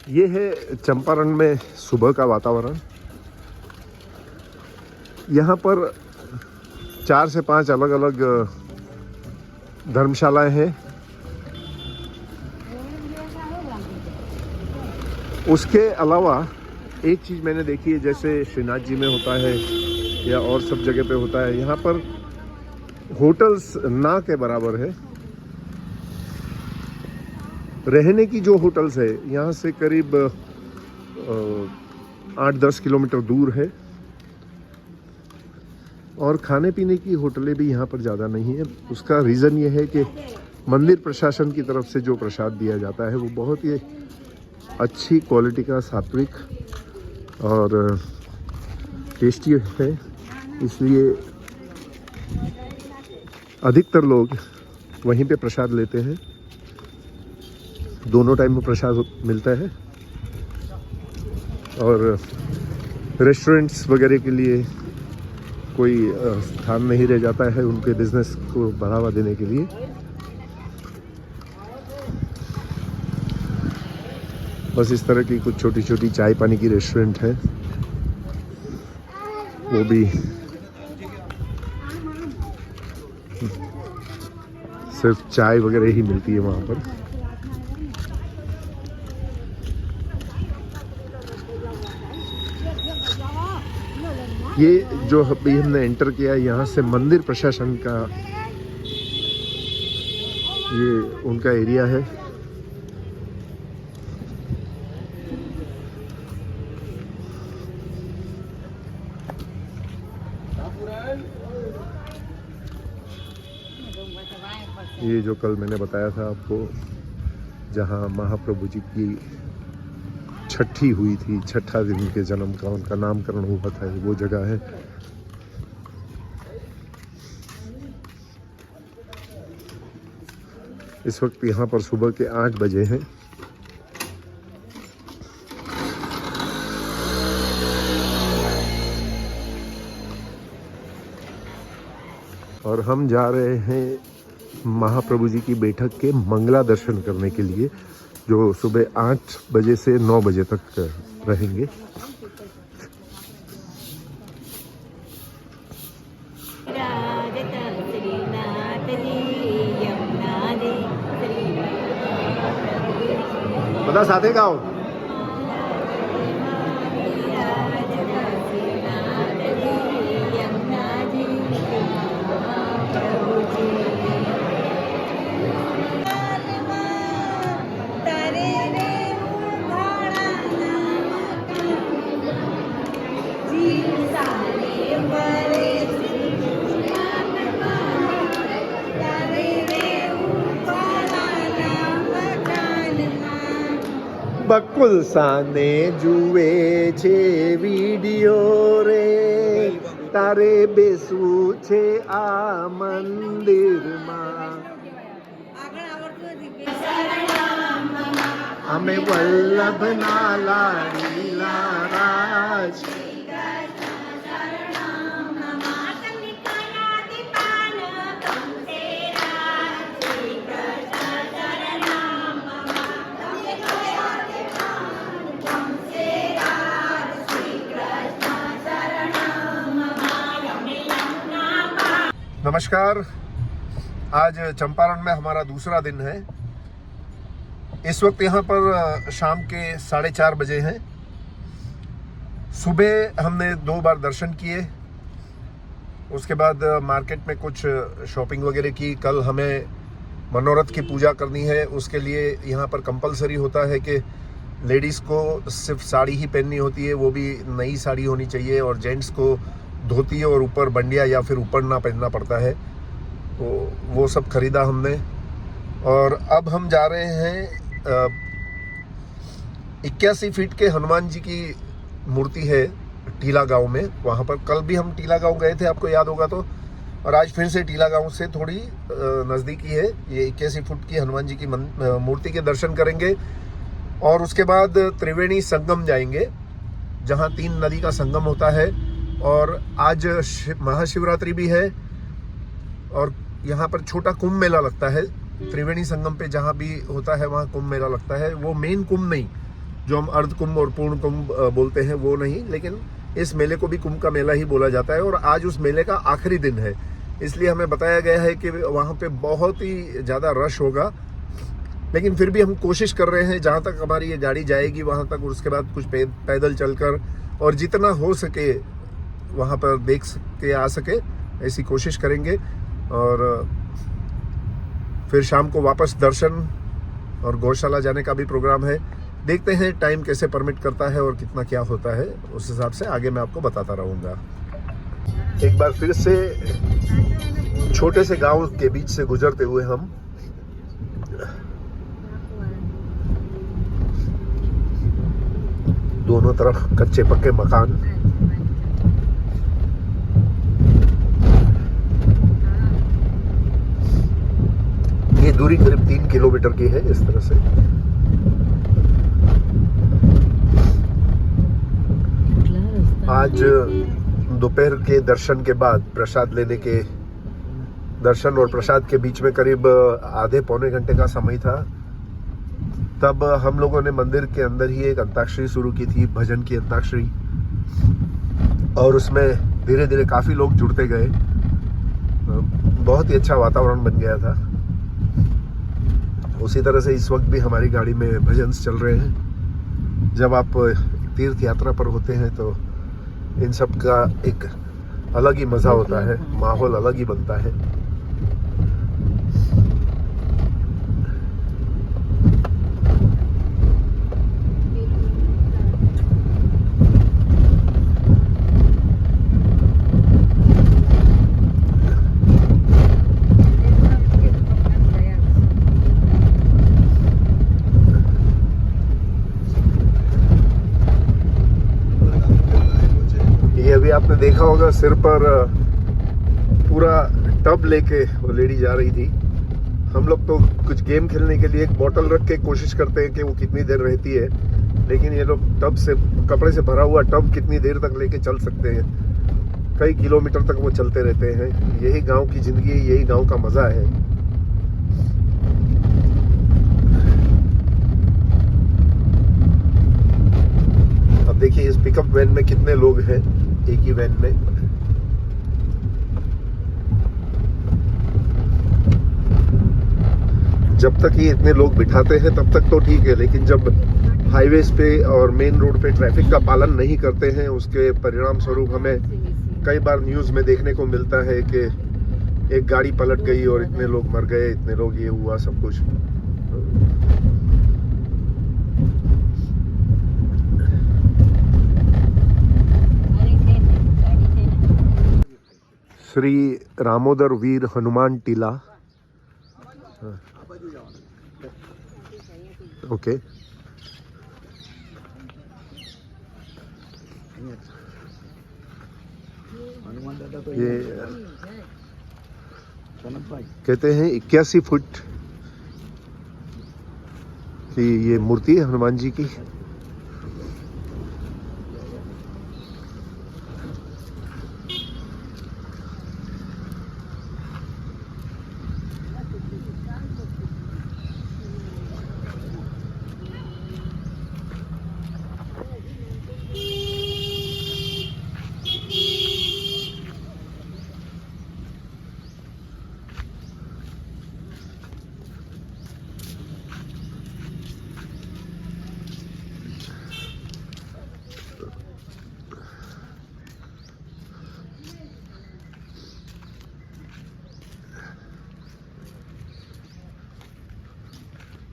ये है चंपारण में सुबह का वातावरण। यहाँ पर 4 से 5 अलग अलग धर्मशालाएं हैं। उसके अलावा एक चीज़ मैंने देखी है, जैसे श्रीनाथ जी में होता है या और सब जगह पे होता है, यहाँ पर होटल्स ना के बराबर है। रहने की जो होटल्स है यहाँ से करीब 8-10 किलोमीटर दूर है, और खाने पीने की होटलें भी यहाँ पर ज़्यादा नहीं है। उसका रीज़न ये है कि मंदिर प्रशासन की तरफ से जो प्रसाद दिया जाता है वो बहुत ही अच्छी क्वालिटी का, सात्विक और टेस्टी है, इसलिए अधिकतर लोग वहीं पे प्रसाद लेते हैं। दोनों टाइम में प्रसाद मिलता है, और रेस्टोरेंट्स वगैरह के लिए कोई स्थान नहीं रह जाता है उनके बिजनेस को बढ़ावा देने के लिए। बस इस तरह की कुछ छोटी छोटी चाय पानी की रेस्टोरेंट है, वो भी सिर्फ चाय वगैरह ही मिलती है वहाँ पर। ये जो अभी हमने एंटर किया, यहाँ से मंदिर प्रशासन का ये उनका एरिया है। ये जो कल मैंने बताया था आपको, जहाँ महाप्रभु जी की छठी हुई थी, छठा दिन के जन्म का उनका नामकरण हुआ था, वो जगह है। इस वक्त यहाँ पर सुबह के 8 बजे हैं। और हम जा रहे हैं महाप्रभु जी की बैठक के मंगला दर्शन करने के लिए, जो सुबह 8 बजे से 9 बजे तक रहेंगे। बता साथे गाओ। બકુલ સાને જુએ છે વિડિયો રે, તારે બેસવું છે આ મંદિરમાં। અમે વલ્લભના લાડીલા રાજ। नमस्कार। आज चंपारण में हमारा दूसरा दिन है। इस वक्त यहाँ पर शाम के 4:30 बजे हैं। सुबह हमने 2 बार दर्शन किए, उसके बाद मार्केट में कुछ शॉपिंग वगैरह की। कल हमें मनोरथ की पूजा करनी है, उसके लिए यहाँ पर कंपलसरी होता है कि लेडीज़ को सिर्फ साड़ी ही पहननी होती है, वो भी नई साड़ी होनी चाहिए, और जेंट्स को धोती और ऊपर बंडिया या फिर ऊपर ना पहनना पड़ता है। तो वो सब खरीदा हमने, और अब हम जा रहे हैं 81 फीट के हनुमान जी की मूर्ति है टीला गांव में। वहाँ पर कल भी हम टीला गांव गए थे, आपको याद होगा तो, और आज फिर से टीला गांव से थोड़ी नज़दीकी है। ये 81 फुट की हनुमान जी की मूर्ति के दर्शन करेंगे, और उसके बाद त्रिवेणी संगम जाएंगे, जहाँ 3 नदी का संगम होता है। और आज महाशिवरात्रि भी है, और यहाँ पर छोटा कुंभ मेला लगता है त्रिवेणी संगम पे। जहाँ भी होता है वहाँ कुंभ मेला लगता है। वो मेन कुंभ नहीं, जो हम अर्ध कुंभ और पूर्ण कुंभ बोलते हैं वो नहीं, लेकिन इस मेले को भी कुंभ का मेला ही बोला जाता है। और आज उस मेले का आखिरी दिन है, इसलिए हमें बताया गया है कि वहाँ पे बहुत ही ज़्यादा रश होगा। लेकिन फिर भी हम कोशिश कर रहे हैं जहाँ तक हमारी ये गाड़ी जाएगी वहाँ तक, और उसके बाद कुछ पैदल चलकर और जितना हो सके वहाँ पर देख के आ सके ऐसी कोशिश करेंगे। और फिर शाम को वापस दर्शन और गौशाला जाने का भी प्रोग्राम है। देखते हैं टाइम कैसे परमिट करता है और कितना क्या होता है, उस हिसाब से आगे मैं आपको बताता रहूँगा। एक बार फिर से छोटे से गांव के बीच से गुजरते हुए हम दोनों तरफ कच्चे पक्के मकान, ये दूरी करीब 3 किलोमीटर की है। इस तरह से आज दोपहर के दर्शन के बाद प्रसाद लेने के, दर्शन और प्रसाद के बीच में करीब आधे पौने घंटे का समय था। तब हम लोगों ने मंदिर के अंदर ही एक अंताक्षरी शुरू की थी, भजन की अंताक्षरी, और उसमें धीरे धीरे काफ़ी लोग जुड़ते गए। बहुत ही अच्छा वातावरण बन गया था। उसी तरह से इस वक्त भी हमारी गाड़ी में भजन चल रहे हैं। जब आप तीर्थ यात्रा पर होते हैं तो इन सब का एक अलग ही मज़ा होता है, माहौल अलग ही बनता है। अभी आपने देखा होगा सिर पर पूरा टब लेके वो लेडी जा रही थी। हम लोग तो कुछ गेम खेलने के लिए एक बोतल रख के कोशिश करते हैं कि वो कितनी देर रहती है, लेकिन ये लोग टब से, कपड़े से भरा हुआ टब कितनी देर तक लेके चल सकते हैं। कई किलोमीटर तक वो चलते रहते हैं। यही गांव की जिंदगी, यही गांव का मजा है। अब देखिए इस पिकअप वैन में कितने लोग हैं, एक ही वैन में। जब तक ये इतने लोग बिठाते हैं तब तक तो ठीक है, लेकिन जब हाईवेज पे और मेन रोड पे ट्रैफिक का पालन नहीं करते हैं, उसके परिणाम स्वरूप हमें कई बार न्यूज़ में देखने को मिलता है कि एक गाड़ी पलट गई और इतने लोग मर गए, इतने लोग ये हुआ, सब कुछ। श्री रामोदर वीर हनुमान टीला, ओके। ये कहते हैं 81 फुट की ये मूर्ति है हनुमान जी की।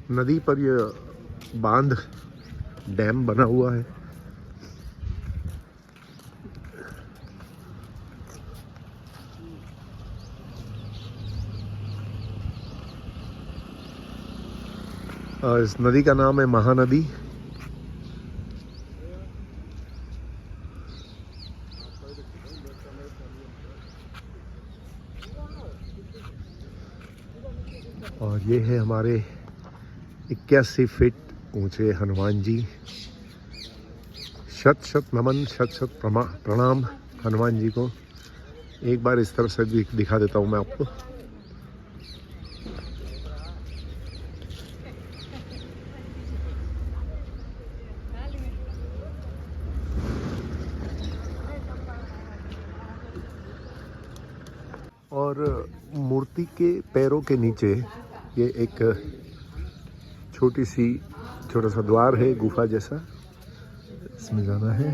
नदी पर यह बांध, डैम बना हुआ है। और इस नदी का नाम है महानदी। और ये है हमारे 81 फीट ऊंचे हनुमान जी। शत शत नमन, शत शत प्रणाम हनुमान जी को। एक बार इस तरफ से दिखा देता हूँ मैं आपको। और मूर्ति के पैरों के नीचे ये एक छोटा सा द्वार है, गुफा जैसा, इसमें जाना है।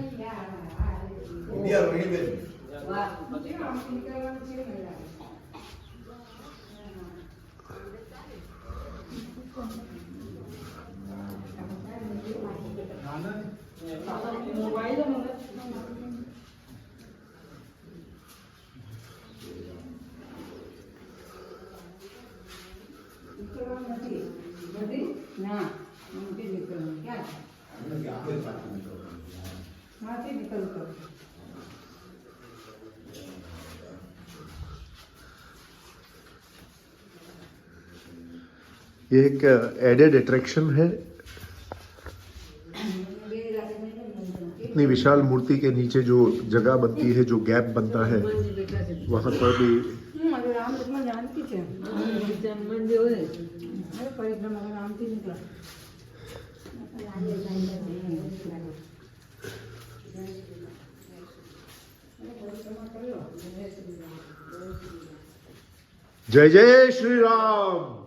ये एक एडेड अट्रैक्शन है। इतनी विशाल मूर्ति के नीचे जो जगह बनती है, जो गैप बनता है, वहाँ पर भी जय जय श्री राम,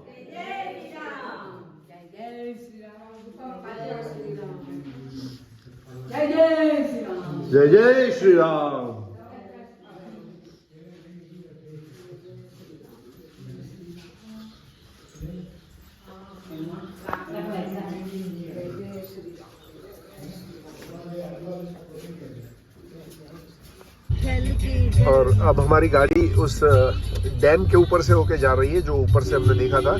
जय जय श्री राम। और अब हमारी गाड़ी उस डैम के ऊपर से होके जा रही है, जो ऊपर से हमने देखा था।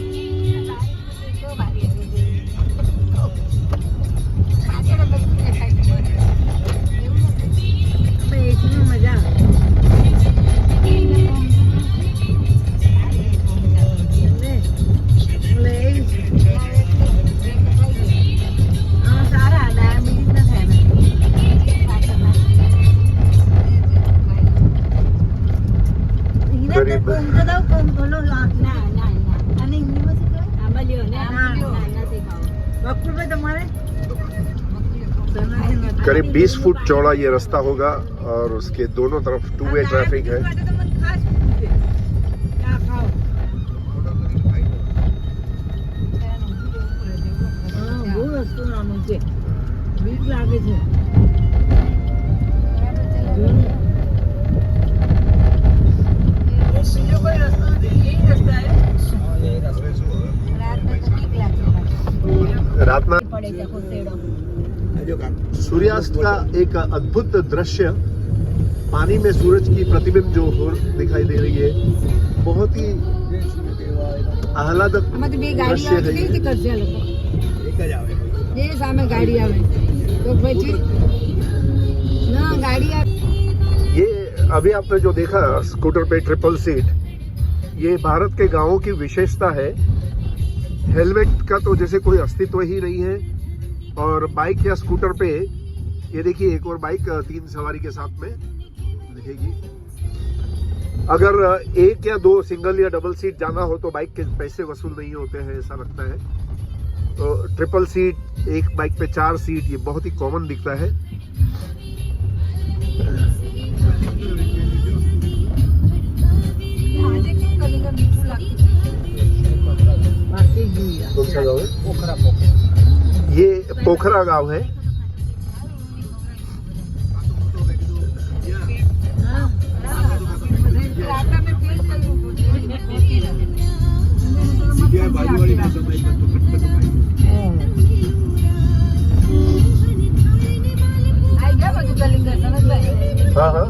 करीब 20 फुट चौड़ा ये रास्ता होगा और उसके दोनों तरफ 2 वे ट्रैफिक है। रात में सूर्यास्त का एक अद्भुत दृश्य, पानी में सूरज की प्रतिबिंब जो दिखाई दे रही है, बहुत ही आह्लादक दृश्य है। ये अभी आपने जो देखा स्कूटर पे ट्रिपल सीट, ये भारत के गांवों की विशेषता है। हेलमेट का तो जैसे कोई अस्तित्व ही नहीं है, और बाइक या स्कूटर पे ये देखिए एक और बाइक 3 सवारी के साथ में दिखेगी। अगर 1 या 2 सिंगल या डबल सीट जाना हो तो बाइक के पैसे वसूल नहीं होते हैं, ऐसा लगता है। तो ट्रिपल सीट, एक बाइक पे 4 सीट, ये बहुत ही कॉमन दिखता है। कौन सा गाँव है? ये पोखरा गांव है। हाँ हाँ,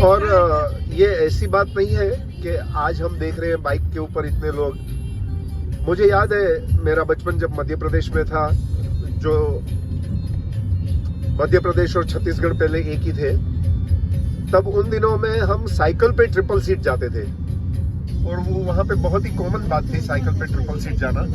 और ये ऐसी बात नहीं है कि आज हम देख रहे हैं बाइक के ऊपर इतने लोग। मुझे याद है मेरा बचपन जब मध्य प्रदेश में था, जो मध्य प्रदेश और छत्तीसगढ़ पहले एक ही थे, तब उन दिनों में हम साइकिल पे ट्रिपल सीट जाते थे, और वो वहां पे बहुत ही कॉमन बात थी साइकिल पे ट्रिपल सीट जाना।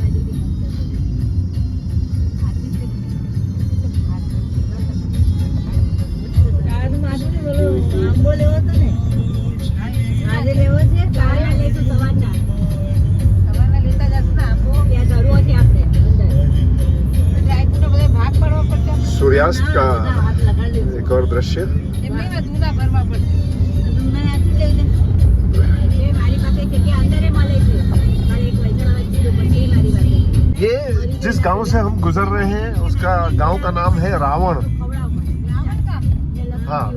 सूर्यास्त का एक और दृश्य। ये जिस गांव से हम गुजर रहे हैं उसका गांव का नाम है रावण। हाँ,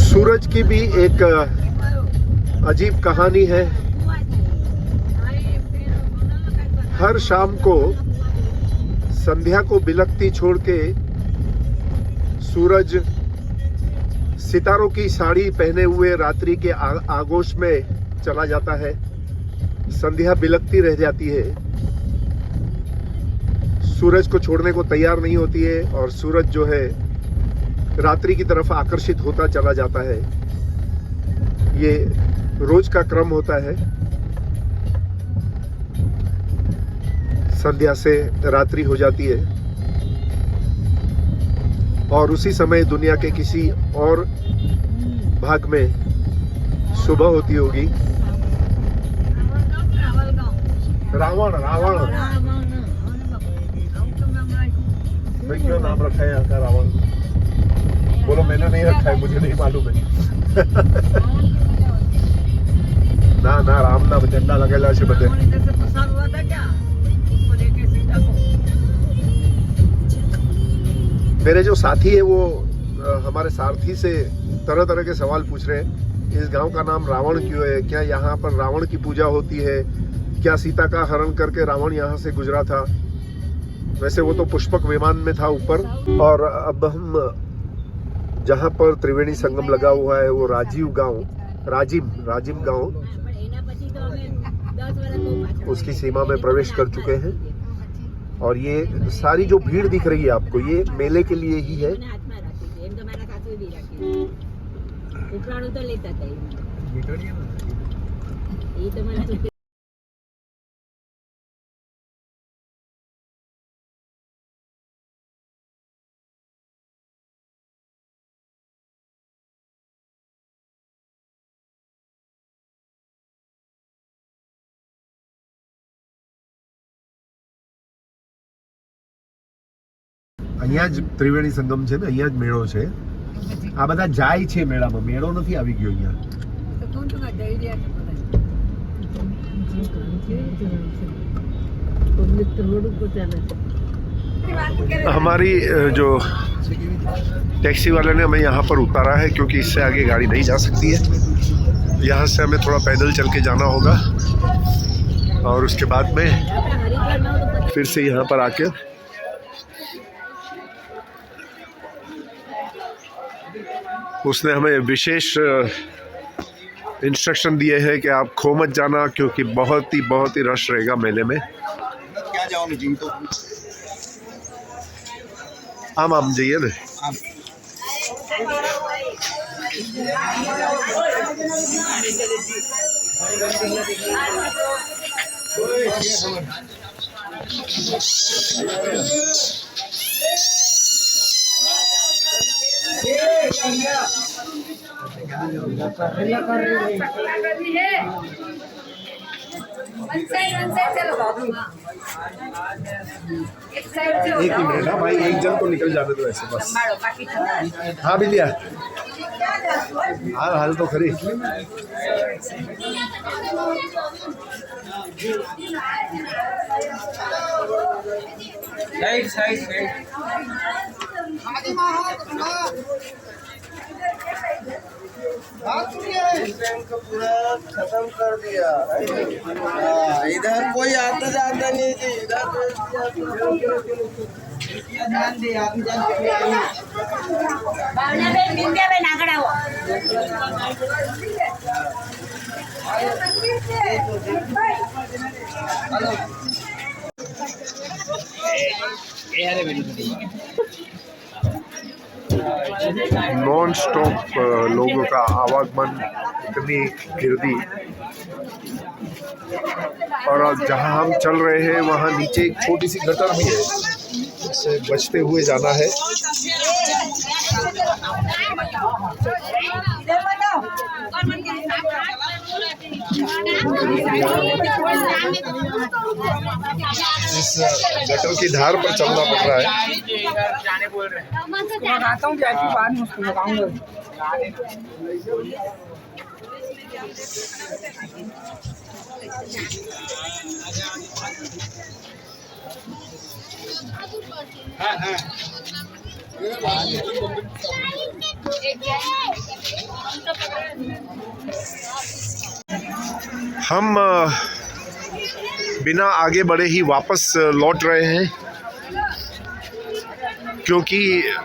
सूरज की भी एक अजीब कहानी है। हर शाम को संध्या को बिलखती छोड़ के सूरज सितारों की साड़ी पहने हुए रात्रि के आगोश में चला जाता है। संध्या बिलखती रह जाती है, सूरज को छोड़ने को तैयार नहीं होती है और सूरज जो है रात्रि की तरफ आकर्षित होता चला जाता है। ये रोज का क्रम होता है। संध्या से रात्रि हो जाती है और उसी समय दुनिया के किसी और भाग में सुबह होती होगी। रावण रावण भाई क्यों नाम रखा है यहाँ का रावण? बोलो मैंने नहीं रखा है, मुझे नहीं मालूम है। ना ना राम ना झंडा लगेला से बदे। मेरे जो साथी है वो हमारे सारथी से तरह तरह के सवाल पूछ रहे हैं। इस गांव का नाम रावण क्यों है? क्या यहाँ पर रावण की पूजा होती है? क्या सीता का हरण करके रावण यहाँ से गुजरा था? वैसे वो तो पुष्पक विमान में था ऊपर। और अब हम जहाँ पर त्रिवेणी संगम लगा हुआ है वो राजिम गांव उसकी सीमा में प्रवेश कर चुके हैं। और ये सारी जो भीड़ दिख रही है आपको, ये मेले के लिए ही है। અહીંયા જ ત્રિવેણી સંગમ છે ને, અહીંયા જ મેળો છે। આ બધા જાય છે મેળામાં, મેળો નથી આવી ગયો અહીંયા। हमारी जो टैक्सी वाले ने हमें यहाँ पर उतारा है क्योंकि इससे आगे गाड़ी नहीं जा सकती है। यहाँ से हमें थोड़ा पैदल चल के जाना होगा और उसके बाद में फिर से यहाँ पर आके उसने हमें विशेष इंस्ट्रक्शन दिए हैं कि आप खो मत जाना क्योंकि बहुत ही रश रहेगा मेले में। क्या जाओगे जी? तो आम जाइए ना। एक ही मिनट भाई, एक जन को निकल जाने दो ऐसे बस। हाँ बिलिया, हाँ हाल तो खरी। पूरा खत्म कर दिया। इधर कोई आता जाता नहीं थी, इधर नॉन स्टॉप लोगों का आवागमन, इतनी गिरदी। और जहां हम चल रहे हैं वहां नीचे एक छोटी सी गटर भी है, इससे बचते हुए जाना है। इस गटर की धार पर चलना पड़ रहा है। हम बिना आगे बढ़े ही वापस लौट रहे हैं, क्योंकि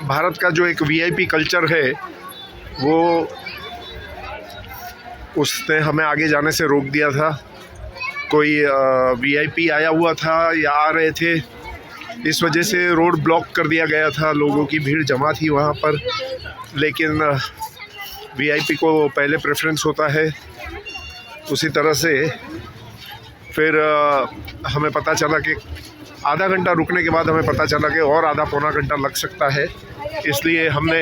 भारत का जो एक वीआईपी कल्चर है वो उसने हमें आगे जाने से रोक दिया था। कोई वीआईपी आया हुआ था या आ रहे थे, इस वजह से रोड ब्लॉक कर दिया गया था, लोगों की भीड़ जमा थी वहाँ पर। लेकिन वीआईपी को पहले प्रेफरेंस होता है। उसी तरह से फिर हमें पता चला कि आधा घंटा रुकने के बाद हमें पता चला कि और आधा पौना घंटा लग सकता है। इसलिए हमने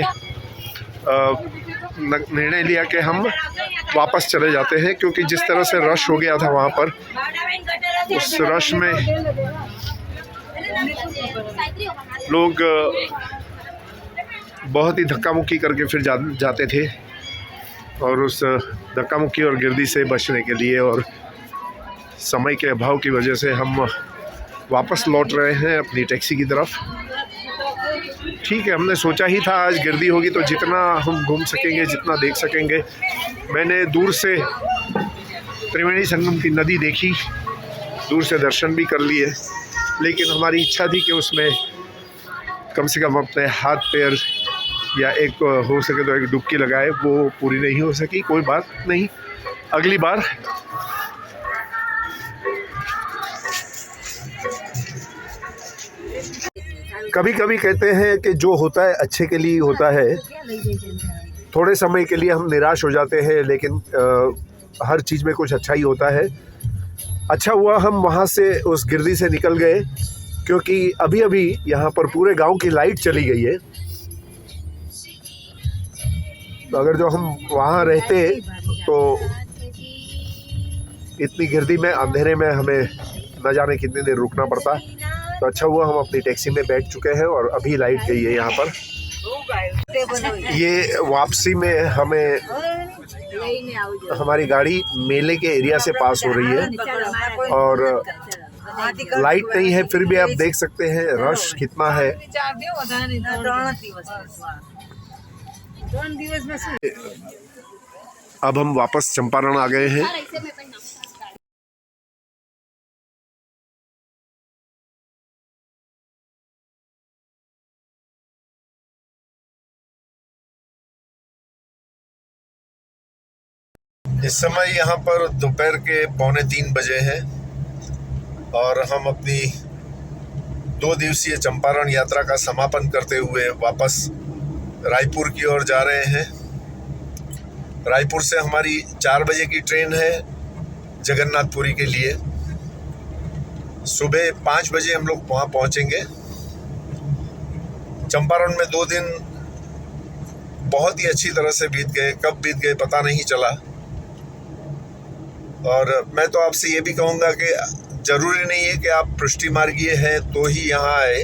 निर्णय लिया कि हम वापस चले जाते हैं, क्योंकि जिस तरह से रश हो गया था वहाँ पर, उस रश में लोग बहुत ही धक्का मुक्की करके फिर जाते थे। और उस धक्का मुक्की और गिरदी से बचने के लिए और समय के अभाव की वजह से हम वापस लौट रहे हैं अपनी टैक्सी की तरफ। ठीक है, हमने सोचा ही था आज गिरदी होगी तो जितना हम घूम सकेंगे, जितना देख सकेंगे। मैंने दूर से त्रिवेणी संगम की नदी देखी, दूर से दर्शन भी कर लिए, लेकिन हमारी इच्छा थी कि उसमें कम से कम अपने हाथ पैर या एक हो सके तो एक डुबकी लगाए। वो पूरी नहीं हो सकी, कोई बात नहीं, अगली बार। कभी कभी कहते हैं कि जो होता है अच्छे के लिए होता है। थोड़े समय के लिए हम निराश हो जाते हैं, लेकिन हर चीज़ में कुछ अच्छा ही होता है। अच्छा हुआ हम वहाँ से उस गिरदी से निकल गए, क्योंकि अभी अभी यहाँ पर पूरे गांव की लाइट चली गई है। तो अगर जो हम वहाँ रहते तो इतनी गिरदी में, अंधेरे में हमें न जाने कितनी देर रुकना पड़ता। तो अच्छा हुआ हम अपनी टैक्सी में बैठ चुके हैं और अभी लाइट गई है यहाँ पर। ये वापसी में हमें हमारी गाड़ी मेले के एरिया से पास हो रही है और लाइट नहीं है, फिर भी आप देख सकते हैं रश कितना है। अब हम वापस चंपारण आ गए हैं। इस समय यहाँ पर दोपहर के 2:45 बजे हैं और हम अपनी 2 दिवसीय चंपारण यात्रा का समापन करते हुए वापस रायपुर की ओर जा रहे हैं। रायपुर से हमारी 4 बजे की ट्रेन है जगन्नाथपुरी के लिए। सुबह 5 बजे हम लोग वहाँ पहुँचेंगे। चंपारण में 2 दिन बहुत ही अच्छी तरह से बीत गए, कब बीत गए पता नहीं चला। और मैं तो आपसे ये भी कहूँगा कि ज़रूरी नहीं है कि आप पृष्ठि मार्गीय हैं तो ही यहाँ आए।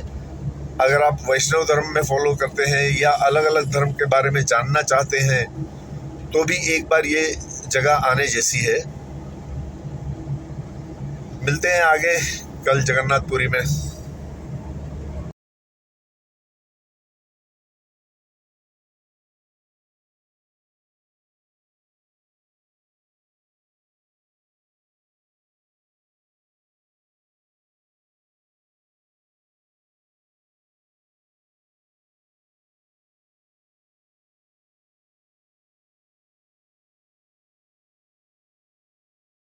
अगर आप वैष्णव धर्म में फॉलो करते हैं या अलग अलग धर्म के बारे में जानना चाहते हैं तो भी एक बार ये जगह आने जैसी है। मिलते हैं आगे कल जगन्नाथपुरी में।